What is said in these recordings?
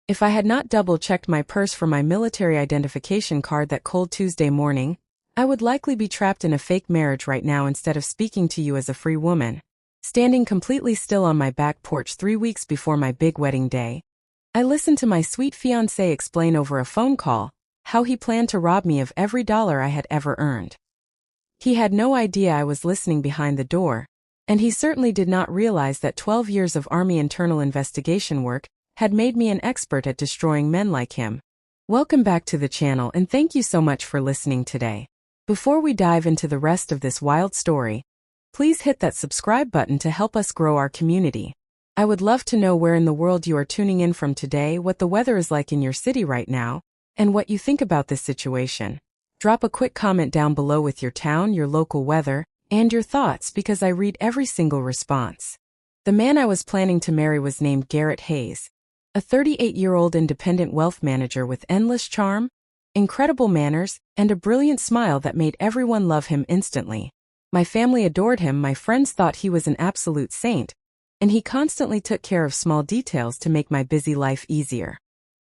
If I had not double-checked my purse for my military identification card that cold Tuesday morning, I would likely be trapped in a fake marriage right now instead of speaking to you as a free woman. Standing completely still on my back porch 3 weeks before my big wedding day, I listened to my sweet fiancé explain over a phone call how he planned to rob me of every dollar I had ever earned. He had no idea I was listening behind the door, and he certainly did not realize that 12 years of Army internal investigation work had made me an expert at destroying men like him. Welcome back to the channel and thank you so much for listening today. Before we dive into the rest of this wild story, please hit that subscribe button to help us grow our community. I would love to know where in the world you are tuning in from today, what the weather is like in your city right now, and what you think about this situation. Drop a quick comment down below with your town, your local weather, and your thoughts because I read every single response. The man I was planning to marry was named Garrett Hayes, a 38-year-old independent wealth manager with endless charm, incredible manners, and a brilliant smile that made everyone love him instantly. My family adored him, my friends thought he was an absolute saint, and he constantly took care of small details to make my busy life easier.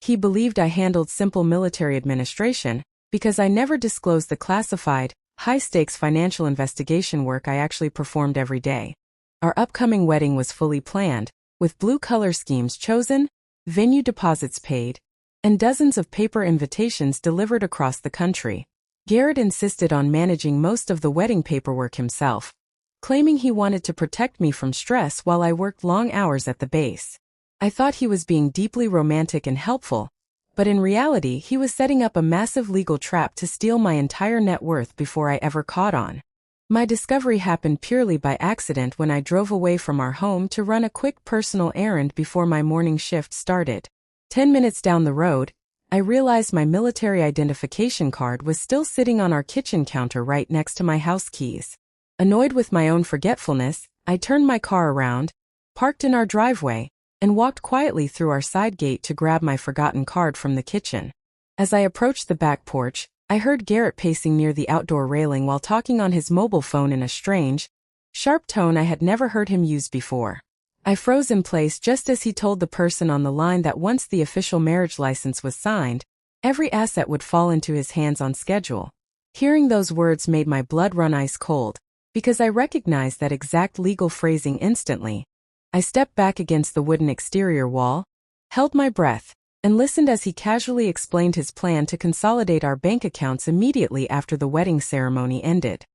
He believed I handled simple military administration because I never disclosed the classified, high-stakes financial investigation work I actually performed every day. Our upcoming wedding was fully planned, with blue color schemes chosen, venue deposits paid, and dozens of paper invitations delivered across the country. Garrett insisted on managing most of the wedding paperwork himself, claiming he wanted to protect me from stress while I worked long hours at the base. I thought he was being deeply romantic and helpful, but in reality he was setting up a massive legal trap to steal my entire net worth before I ever caught on. My discovery happened purely by accident when I drove away from our home to run a quick personal errand before my morning shift started. 10 minutes down the road, I realized my military identification card was still sitting on our kitchen counter right next to my house keys. Annoyed with my own forgetfulness, I turned my car around, parked in our driveway, and walked quietly through our side gate to grab my forgotten card from the kitchen. As I approached the back porch, I heard Garrett pacing near the outdoor railing while talking on his mobile phone in a strange, sharp tone I had never heard him use before. I froze in place just as he told the person on the line that once the official marriage license was signed, every asset would fall into his hands on schedule. Hearing those words made my blood run ice cold, because I recognized that exact legal phrasing instantly. I stepped back against the wooden exterior wall, held my breath, and listened as he casually explained his plan to consolidate our bank accounts immediately after the wedding ceremony ended.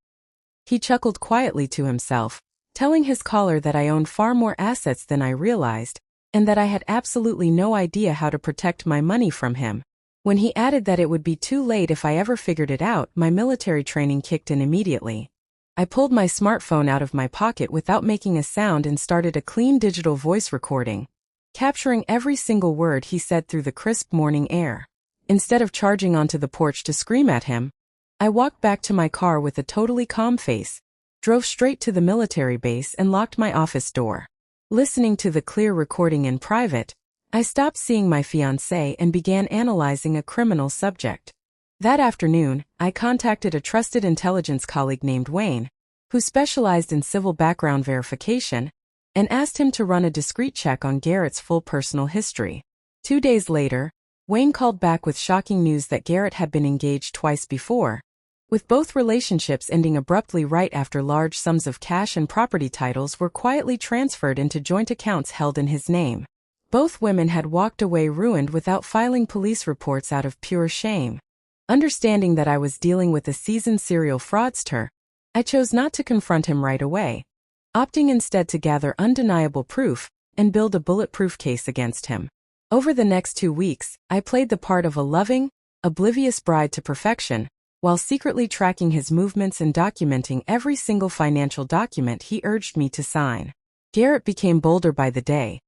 He chuckled quietly to himself, telling his caller that I owned far more assets than I realized, and that I had absolutely no idea how to protect my money from him. When he added that it would be too late if I ever figured it out, my military training kicked in immediately. I pulled my smartphone out of my pocket without making a sound and started a clean digital voice recording, capturing every single word he said through the crisp morning air. Instead of charging onto the porch to scream at him, I walked back to my car with a totally calm face, drove straight to the military base and locked my office door. Listening to the clear recording in private, I stopped seeing my fiancé and began analyzing a criminal subject. That afternoon, I contacted a trusted intelligence colleague named Wayne, who specialized in civil background verification, and asked him to run a discreet check on Garrett's full personal history. 2 days later, Wayne called back with shocking news that Garrett had been engaged twice before, with both relationships ending abruptly right after large sums of cash and property titles were quietly transferred into joint accounts held in his name. Both women had walked away ruined without filing police reports out of pure shame. Understanding that I was dealing with a seasoned serial fraudster, I chose not to confront him right away, opting instead to gather undeniable proof and build a bulletproof case against him. Over the next 2 weeks, I played the part of a loving, oblivious bride to perfection, while secretly tracking his movements and documenting every single financial document he urged me to sign. Garrett became bolder by the day,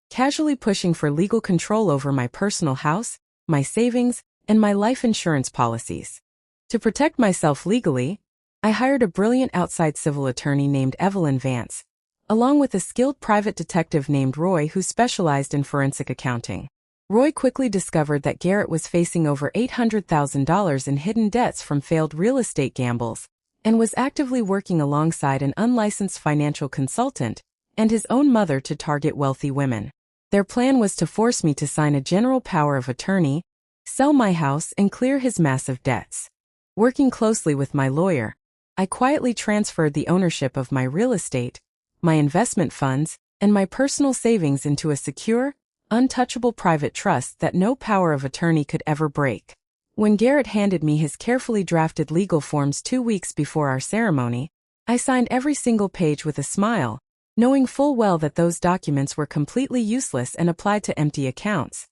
casually pushing for legal control over my personal house, my savings, and my life insurance policies. To protect myself legally, I hired a brilliant outside civil attorney named Evelyn Vance, along with a skilled private detective named Roy who specialized in forensic accounting. Roy quickly discovered that Garrett was facing over $800,000 in hidden debts from failed real estate gambles, and was actively working alongside an unlicensed financial consultant and his own mother to target wealthy women. Their plan was to force me to sign a general power of attorney, sell my house, and clear his massive debts. Working closely with my lawyer, I quietly transferred the ownership of my real estate, my investment funds, and my personal savings into a secure, untouchable private trust that no power of attorney could ever break. When Garrett handed me his carefully drafted legal forms 2 weeks before our ceremony, I signed every single page with a smile, knowing full well that those documents were completely useless and applied to empty accounts.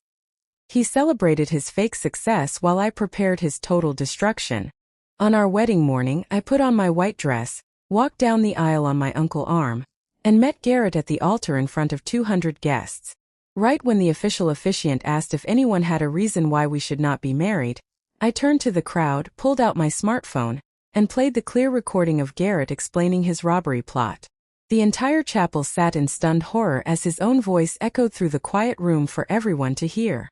He celebrated his fake success while I prepared his total destruction. On our wedding morning, I put on my white dress, walked down the aisle on my uncle's arm, and met Garrett at the altar in front of 200 guests. Right when the official officiant asked if anyone had a reason why we should not be married, I turned to the crowd, pulled out my smartphone, and played the clear recording of Garrett explaining his robbery plot. The entire chapel sat in stunned horror as his own voice echoed through the quiet room for everyone to hear.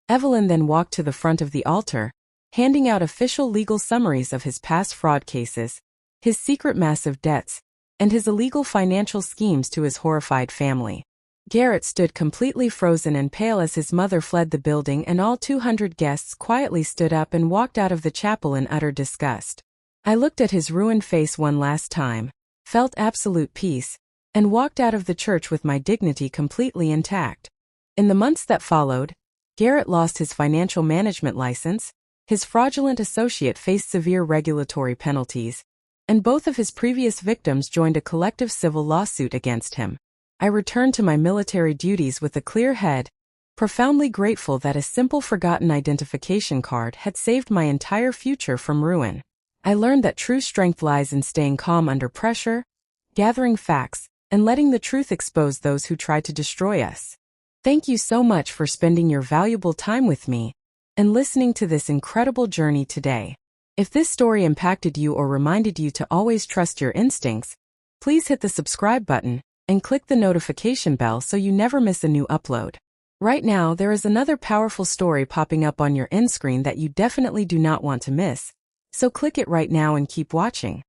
Evelyn then walked to the front of the altar, handing out official legal summaries of his past fraud cases, his secret massive debts, and his illegal financial schemes to his horrified family. Garrett stood completely frozen and pale as his mother fled the building, and all 200 guests quietly stood up and walked out of the chapel in utter disgust. I looked at his ruined face one last time, felt absolute peace, and walked out of the church with my dignity completely intact. In the months that followed, Garrett lost his financial management license, his fraudulent associate faced severe regulatory penalties, and both of his previous victims joined a collective civil lawsuit against him. I returned to my military duties with a clear head, profoundly grateful that a simple forgotten identification card had saved my entire future from ruin. I learned that true strength lies in staying calm under pressure, gathering facts, and letting the truth expose those who try to destroy us. Thank you so much for spending your valuable time with me and listening to this incredible journey today. If this story impacted you or reminded you to always trust your instincts, please hit the subscribe button and click the notification bell so you never miss a new upload. Right now, there is another powerful story popping up on your end screen that you definitely do not want to miss, so click it right now and keep watching.